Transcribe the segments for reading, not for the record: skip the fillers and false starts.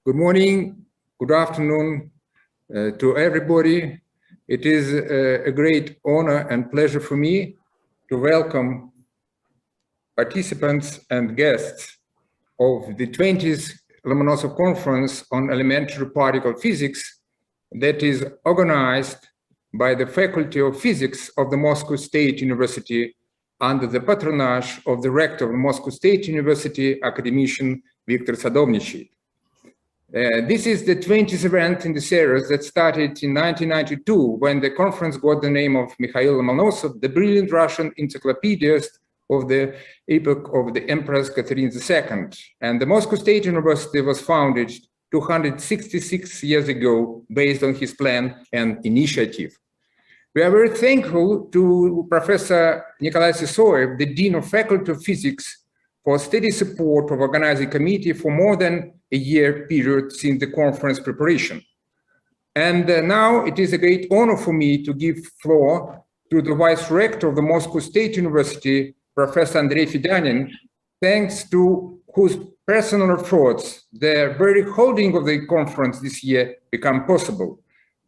Good morning, good afternoon to everybody. It is a great honor and pleasure for me to welcome participants and guests of the 20th Lomonosov Conference on Elementary Particle Physics that is organized by the Faculty of Physics of the Moscow State University under the patronage of the Rector of Moscow State University, academician Viktor Sadovnichiy. This is the 20th event in the series that started in 1992 when the conference got the name of Mikhail Lomonosov, the brilliant Russian encyclopedist of the epoch of the Empress Catherine II. And the Moscow State University was founded 266 years ago based on his plan and initiative. We are very thankful to Professor Nikolai Sysoev, the Dean of Faculty of Physics, for steady support of organizing committee for more than a year period since the conference preparation. And now it is a great honor for me to give floor to the Vice Rector of the Moscow State University, Professor Andrey Fedyanin, thanks to whose personal efforts the very holding of the conference this year become possible.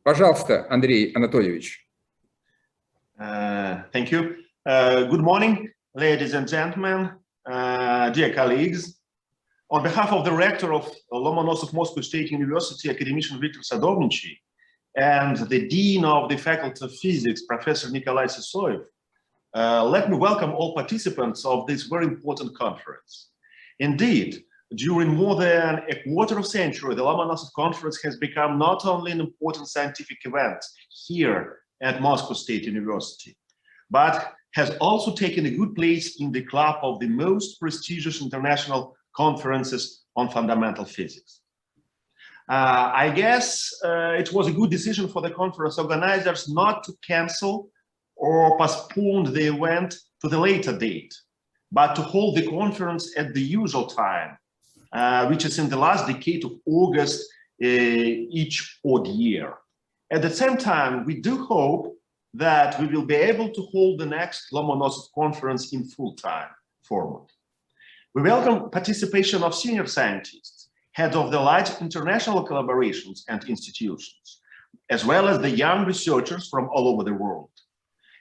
Пожалуйста, Andrey Anatольевич. Thank you. Good morning, ladies and gentlemen, dear colleagues. On behalf of the Rector of Lomonosov Moscow State University, academician Viktor Sadovnichiy, and the Dean of the Faculty of Physics, Professor Nikolai Sysoev, let me welcome all participants of this very important conference. Indeed, during more than a quarter of a century, the Lomonosov Conference has become not only an important scientific event here at Moscow State University, but has also taken a good place in the club of the most prestigious international conferences on fundamental physics. I guess it was a good decision for the conference organizers not to cancel or postpone the event to the later date, but to hold the conference at the usual time, which is in the last decade of August each odd year. At the same time, we do hope that we will be able to hold the next Lomonosov conference in full-time format. We welcome participation of senior scientists, head of the large international collaborations and institutions, as well as the young researchers from all over the world.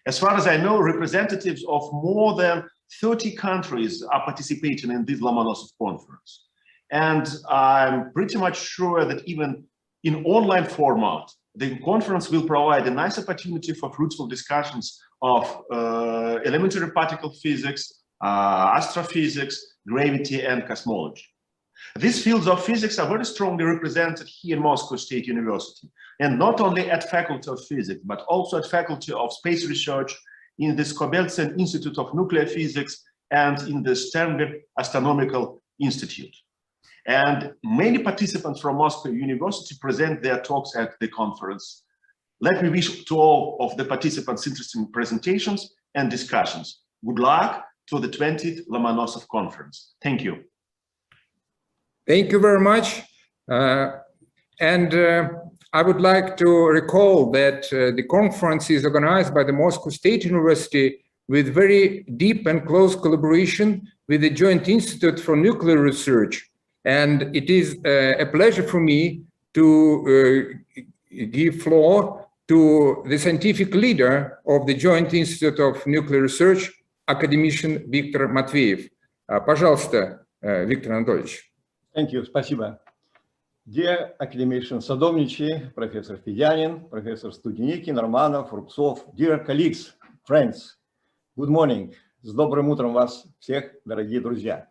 As far as I know, representatives of more than 30 countries are participating in this Lomonosov conference. And I'm pretty much sure that even in online format, the conference will provide a nice opportunity for fruitful discussions of elementary particle physics, astrophysics, gravity, and cosmology. These fields of physics are very strongly represented here in Moscow State University, and not only at Faculty of Physics, but also at Faculty of Space Research, in the Skobeltsyn Institute of Nuclear Physics, and in the Sternberg Astronomical Institute. And many participants from Moscow University present their talks at the conference. Let me wish to all of the participants interesting presentations and discussions. Good luck to the 20th Lomonosov Conference. Thank you. Thank you very much. I would like to recall that the conference is organized by the Moscow State University with very deep and close collaboration with the Joint Institute for Nuclear Research. And it is a pleasure for me to give floor to the scientific leader of the Joint Institute of Nuclear Research, academician Viktor Matveyev. Пожалуйста, Виктор Анатольевич. Thank you, спасибо. Dear academician Sadovnichiy, Professor Fedyanin, Professor Studenikin, Romanov, Rubtsov, dear colleagues, friends, good morning. С добрым утром вас всех, дорогие друзья.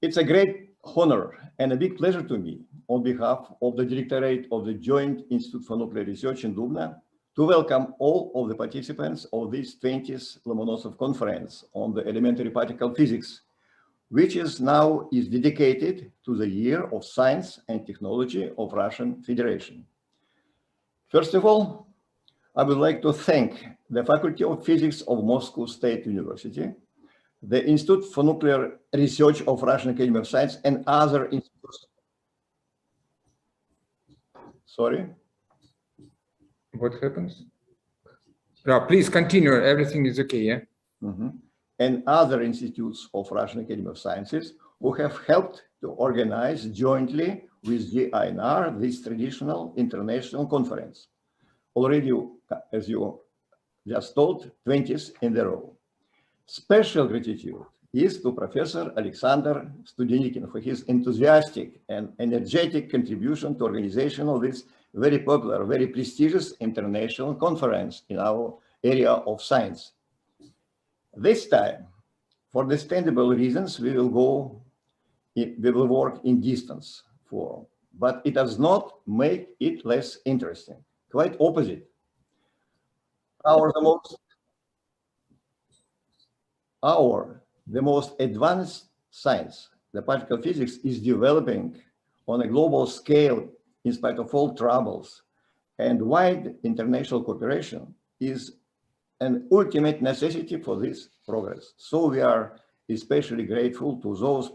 It's a great honor and a big pleasure to me, on behalf of the Directorate of the Joint Institute for Nuclear Research in Dubna, to welcome all of the participants of this 20th Lomonosov Conference on the Elementary Particle Physics, which is dedicated to the Year of Science and Technology of Russian Federation. First of all, I would like to thank the Faculty of Physics of Moscow State University, the Institute for Nuclear Research of Russian Academy of Science, and other institutes. Sorry? What happens? No, please continue. Everything is okay, yeah? Mm-hmm. And other institutes of Russian Academy of Sciences who have helped to organize jointly with the INR, this traditional international conference. Already, as you just told, 20th in a row. Special gratitude is to Professor Alexander Studenikin for his enthusiastic and energetic contribution to organization of this very popular, very prestigious international conference in our area of science. This time, for understandable reasons, we will work in distance form, but it does not make it less interesting. Quite opposite. The most advanced science, the particle physics, is developing on a global scale in spite of all troubles, and wide international cooperation is an ultimate necessity for this progress. So we are especially grateful to those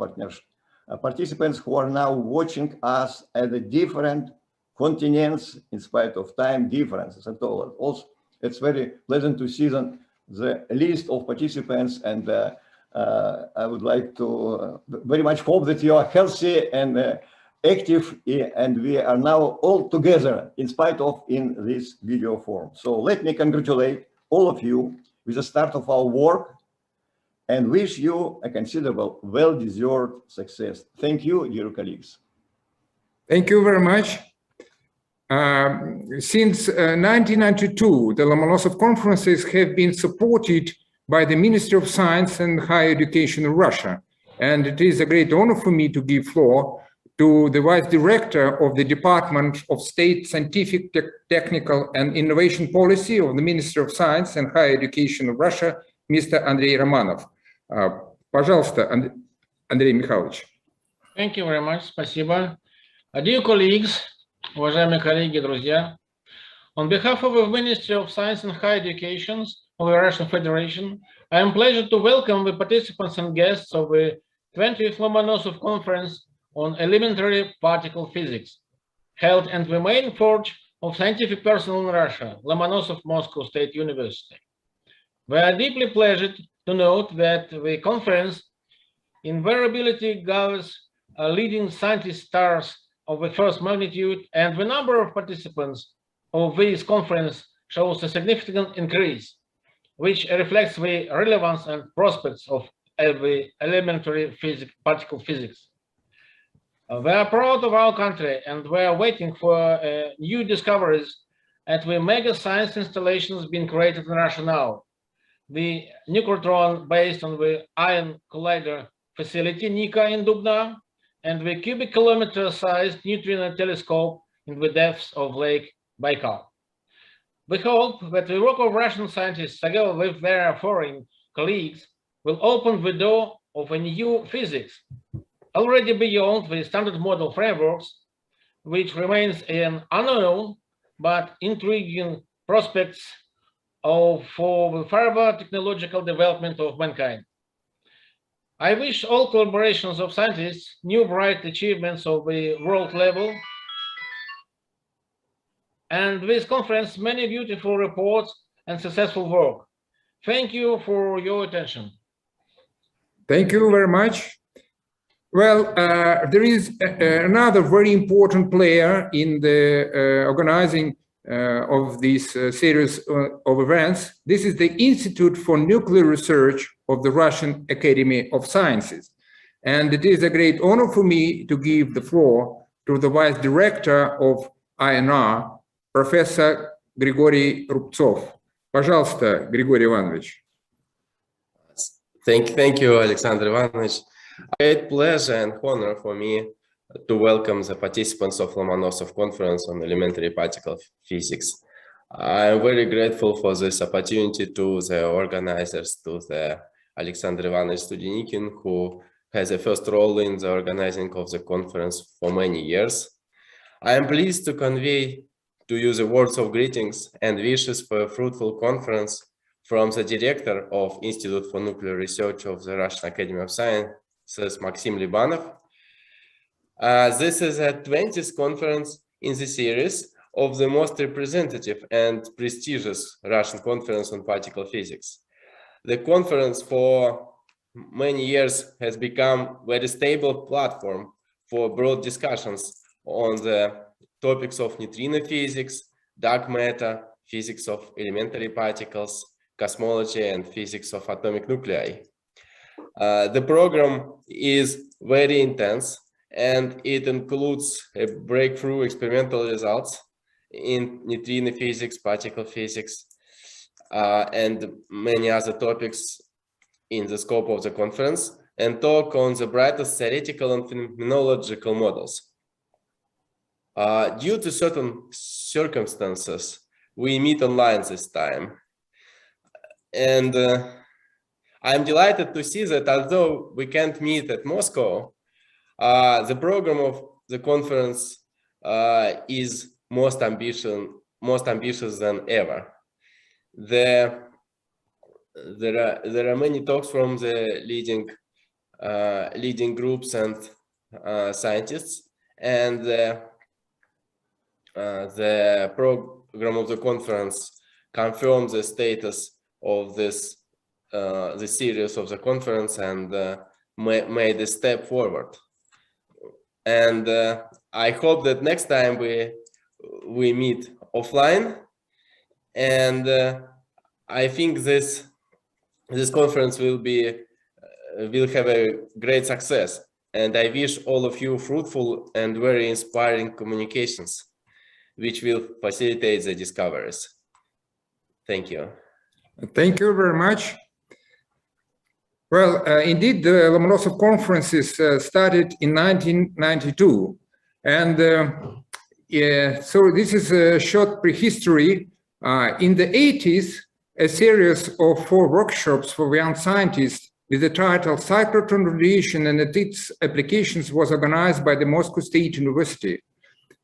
participants who are now watching us at the different continents in spite of time differences at all. Also, it's very pleasant to see the list of participants, and I would like to very much hope that you are healthy and active, and we are now all together in spite of in this video form. So let me congratulate all of you with the start of our work and wish you a considerable, well-deserved success. Thank you, dear colleagues. Thank you very much. Since 1992, the Lomonosov conferences have been supported by the Ministry of Science and Higher Education in Russia. And it is a great honor for me to give floor to the Vice Director of the Department of State Scientific, Technical and Innovation Policy of the Ministry of Science and Higher Education of Russia, Mr. Andrey Romanov. Пожалуйста, Андрей Михайлович. Thank you very much. Спасибо. Dear colleagues, уважаемые коллеги, друзья, on behalf of the Ministry of Science and Higher Education of the Russian Federation, I am pleased to welcome the participants and guests of the 20th Lomonosov Conference on Elementary Particle Physics, held at the main forge of scientific personnel in Russia, Lomonosov Moscow State University. We are deeply pleased to note that the conference invariably gathers leading scientist stars of the first magnitude, and the number of participants of this conference shows a significant increase, which reflects the relevance and prospects of the elementary particle physics. We are proud of our country, and we are waiting for new discoveries at the mega science installations being created in Russia now. The nucleotron based on the ion collider facility NICA in Dubna, and the cubic kilometer sized neutrino telescope in the depths of Lake Baikal. We hope that the work of Russian scientists, together with their foreign colleagues, will open the door of a new physics, already beyond the standard model frameworks, which remains an unknown but intriguing prospects for the further technological development of mankind. I wish all collaborations of scientists new bright achievements of the world level, and this conference many beautiful reports and successful work. Thank you for your attention. Thank you very much. Well, there is another very important player in the organizing of this series of events. This is the Institute for Nuclear Research of the Russian Academy of Sciences. And it is a great honor for me to give the floor to the Vice Director of INR, Professor Grigory Rubtsov. Пожалуйста, Григорий Иванович. Thank you, Alexander Ivanovich. A great pleasure and honor for me to welcome the participants of Lomonosov Conference on Elementary Particle Physics. I am very grateful for this opportunity to the organizers, to the Alexander Ivanovich Studenikin, who has a first role in the organizing of the conference for many years. I am pleased to convey to you the words of greetings and wishes for a fruitful conference from the Director of Institute for Nuclear Research of the Russian Academy of Sciences, Maxim Libanov. This is a 20th conference in the series of the most representative and prestigious Russian conference on particle physics. The conference for many years has become a very stable platform for broad discussions on the topics of neutrino physics, dark matter, physics of elementary particles, cosmology, and physics of atomic nuclei. The program is very intense, and it includes breakthrough experimental results in neutrino physics, particle physics, and many other topics in the scope of the conference, and talk on the brightest theoretical and phenomenological models. Due to certain circumstances, we meet online this time. And I'm delighted to see that although we can't meet at Moscow, the program of the conference is most ambitious than ever. There are many talks from the leading groups and scientists, and the program of the conference confirms the status of this the series of the conference and made a step forward. And I hope that next time we meet offline, and I think this conference will have a great success, and I wish all of you fruitful and very inspiring communications, which will facilitate the discoveries. Thank you. Thank you very much. Well, indeed, the Lomonosov conferences started in 1992, and so this is a short prehistory. In the 80s, a series of 4 workshops for young scientists with the title Cyclotron Radiation and its Applications was organized by the Moscow State University.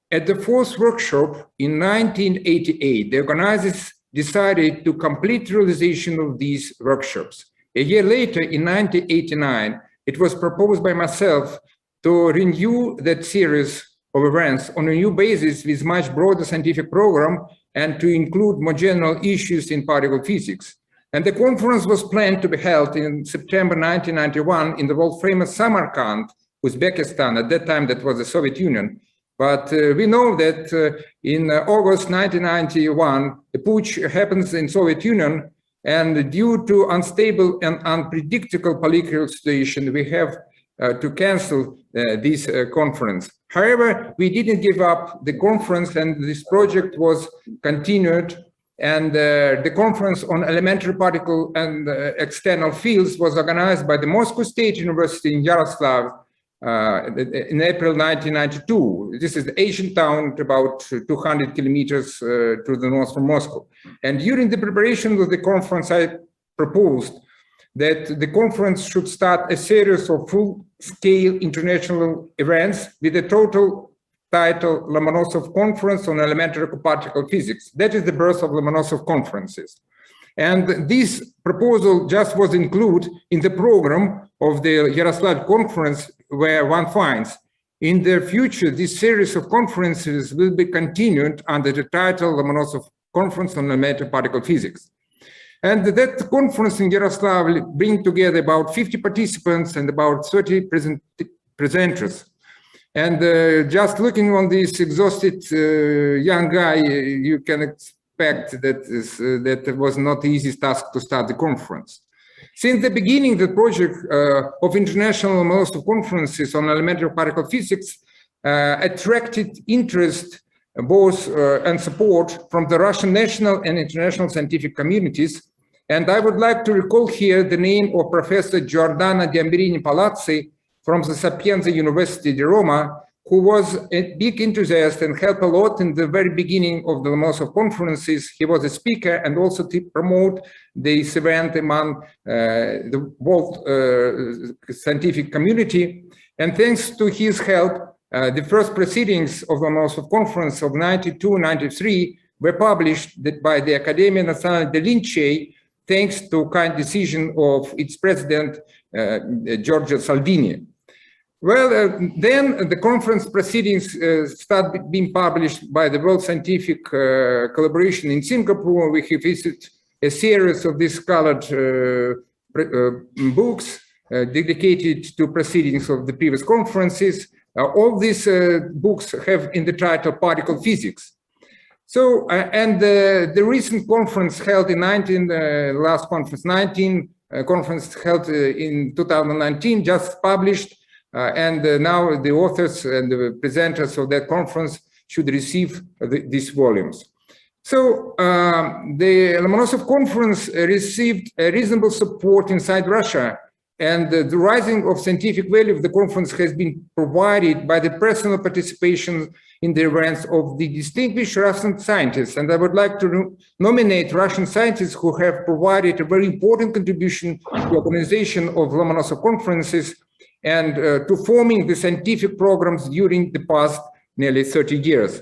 At the 4th workshop in 1988, the organizers decided to complete the realization of these workshops. A year later, in 1989, it was proposed by myself to renew that series of events on a new basis with much broader scientific program and to include more general issues in particle physics. And the conference was planned to be held in September 1991 in the world-famous Samarkand, Uzbekistan. At that time, that was the Soviet Union. But we know that in August 1991, a putsch happens in Soviet Union, and due to unstable and unpredictable political situation, we have to cancel this conference. However, we didn't give up the conference, and this project was continued. And the conference on elementary particle and external fields was organized by the Moscow State University in Yaroslav in April 1992. This is the Asian town about 200 kilometers to the north from Moscow. And during the preparation of the conference, I proposed that the conference should start a series of full-scale international events with a total title Lomonosov Conference on Elementary Particle Physics. That is the birth of Lomonosov conferences. And this proposal just was included in the program of the Yaroslav conference, where one finds in the future this series of conferences will be continued under the title Lomonosov Conference on Elementary Particle Physics. And that conference in Yaroslav will bring together about 50 participants and about 30 presenters. And just looking on this exhausted young guy, you can expect that it was not the easiest task to start the conference. Since the beginning, the project of International Lomonosov Conferences on Elementary Particle Physics attracted interest both and support from the Russian national and international scientific communities. And I would like to recall here the name of Professor Giordana Diamberini-Palazzi from the Sapienza University di Roma, who was a big enthusiast and helped a lot in the very beginning of the Lomonosov conferences. He was a speaker and also to promote this event among the world scientific community. And thanks to his help, the first proceedings of the Lomonosov conference of 92-93 were published by the Accademia Nazionale degli Lincei, thanks to kind decision of its president, Giorgio Salvini. Well, then the conference proceedings start being published by the World Scientific Collaboration in Singapore. We have issued a series of these colored books dedicated to proceedings of the previous conferences. All these books have in the title Particle Physics. So, and the recent conference held in conference held in 2019 just published, and now the authors and the presenters of that conference should receive these volumes. So the Lomonosov conference received a reasonable support inside Russia, and the rising of scientific value of the conference has been provided by the personal participation in the events of the distinguished Russian scientists. And I would like to nominate Russian scientists who have provided a very important contribution to the organization of Lomonosov conferences and to forming the scientific programs during the past nearly 30 years.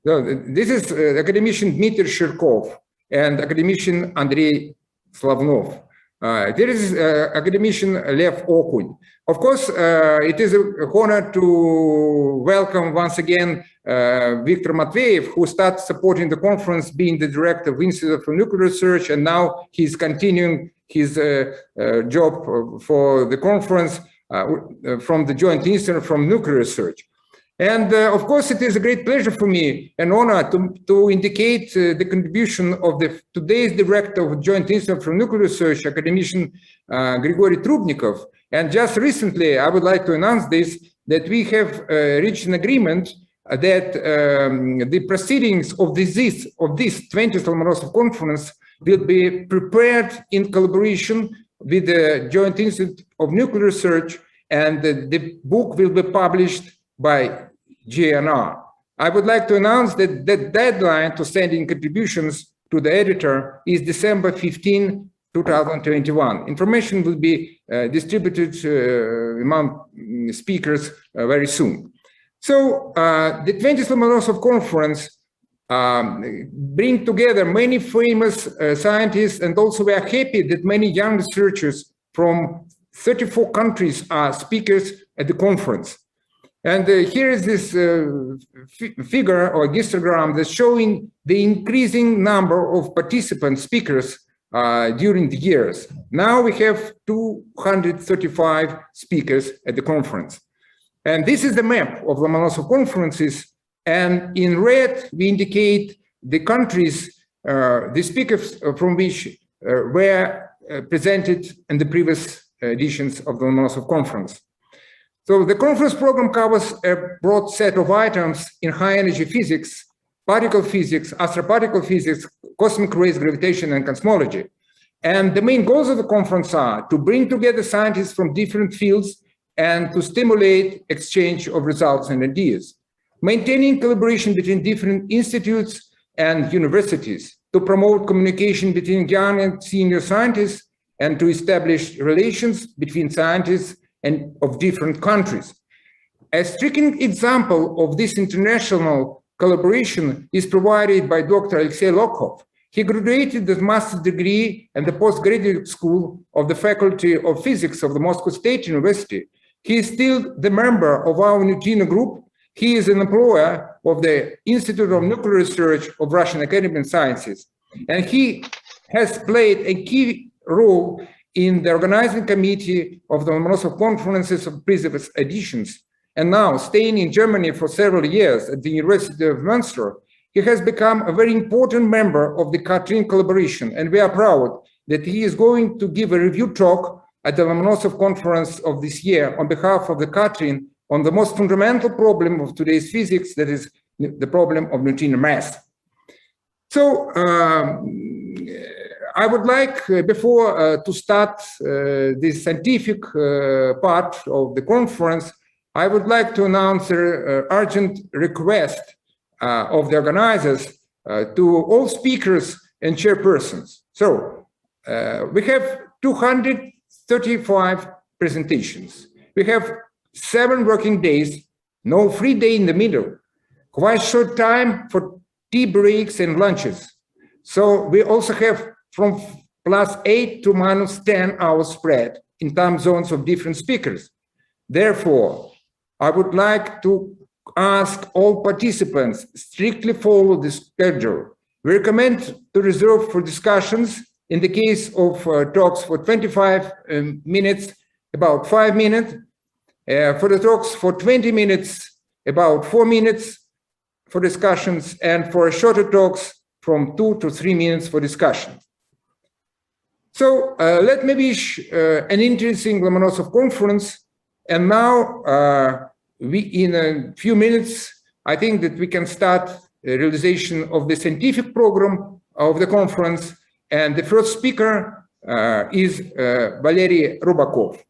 So this is academician Dmitry Shirkov and academician Andrey Slavnov. There is academician Lev Okuny. Of course, it is an honor to welcome once again Viktor Matveyev, who started supporting the conference, being the director of Institute for Nuclear Research, and now he's continuing his job for the conference from the Joint Institute for Nuclear Research. And of course, it is a great pleasure for me, an honor to indicate the contribution of today's director of Joint Institute for Nuclear Research, academician Grigory Trubnikov. And just recently, I would like to announce this, that we have reached an agreement that the proceedings of this 20th Lomonosov conference will be prepared in collaboration with the Joint Institute of Nuclear Research, and the book will be published by GNR. I would like to announce that the deadline to send in contributions to the editor is December 15, 2021. Information will be distributed among speakers very soon. So the 20th Lomonosov conference bring together many famous scientists, and also we are happy that many young researchers from 34 countries are speakers at the conference. And here is this figure or histogram that's showing the increasing number of participant speakers during the years. Now we have 235 speakers at the conference. And this is the map of Lomonosov conferences. And in red, we indicate the countries, the speakers from which were presented in the previous editions of the Lomonosov conference. So the conference program covers a broad set of items in high-energy physics, particle physics, astroparticle physics, cosmic rays, gravitation, and cosmology. And the main goals of the conference are to bring together scientists from different fields and to stimulate exchange of results and ideas, maintaining collaboration between different institutes and universities, to promote communication between young and senior scientists, and to establish relations between scientists and of different countries. A striking example of this international collaboration is provided by Dr. Alexei Lokhov. He graduated the master's degree and the postgraduate school of the Faculty of Physics of the Moscow State University. He is still the member of our neutrino group. He is an employer of the Institute of Nuclear Research of Russian Academy of Sciences. And he has played a key role in the organizing committee of the Lomonosov conferences of previous editions. And now, staying in Germany for several years at the University of Münster, he has become a very important member of the Katrin collaboration. And we are proud that he is going to give a review talk at the Lomonosov conference of this year on behalf of the Katrin on the most fundamental problem of today's physics, that is the problem of neutrino mass. So, I would like, before to start this scientific part of the conference, I would like to announce an urgent request of the organizers to all speakers and chairpersons. So we have 235 presentations. We have 7 working days, no free day in the middle, quite short time for tea breaks and lunches. So we also have from +8 to -10 hours spread in time zones of different speakers. Therefore, I would like to ask all participants strictly follow the schedule. We recommend to reserve for discussions in the case of talks for 25 minutes, about 5 minutes, For the talks for 20 minutes, about 4 minutes for discussions, and for shorter talks from 2 to 3 minutes for discussion. So let me wish an interesting Lomonosov conference. And now in a few minutes, I think that we can start the realization of the scientific program of the conference. And the first speaker is Valery Rubakov.